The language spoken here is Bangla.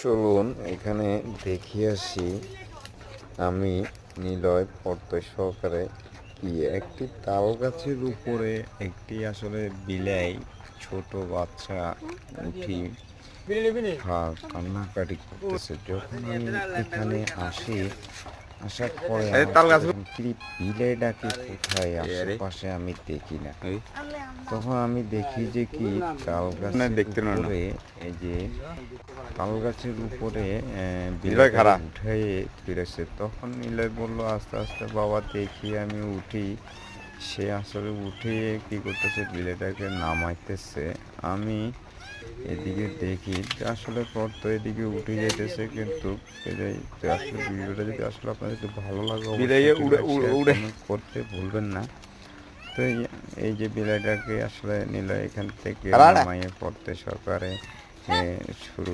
চলুন এখানে দেখে আসি আমি নিলয় পড়তে সহকারে কি একটি তাল গাছের উপরে একটি আসলে বিলাই ছোট বাচ্চা উঠি কান্নাকাটি করতেছে। যখন আমি এখানে আসি আসার পরে বিলাইটাকে কোথায় আশেপাশে আমি দেখি না। তখন আমি দেখি যে কি তাল গাছের উপরে এই যে তাল গাছের উপরে বিলাই উঠে ফিরেছে। তখন নিলয় বলল আস্তে আস্তে বাবা দেখি আমি উঠি। সে আসলে উঠে কি করতেছে বিলেটাকে নামাইতেছে। আমি এদিকে দেখি যে আসলে তো এদিকে উঠে যেতেছে, কিন্তু আসলে ভিডিওটা যদি আসলে আপনাদের ভালো লাগে অবশ্যই করতে ভুলবেন না। তো এই যে বিলাইটাকে আসলে নিলয় এখান থেকে নামাইয়ে পড়তে সহকারে শুরু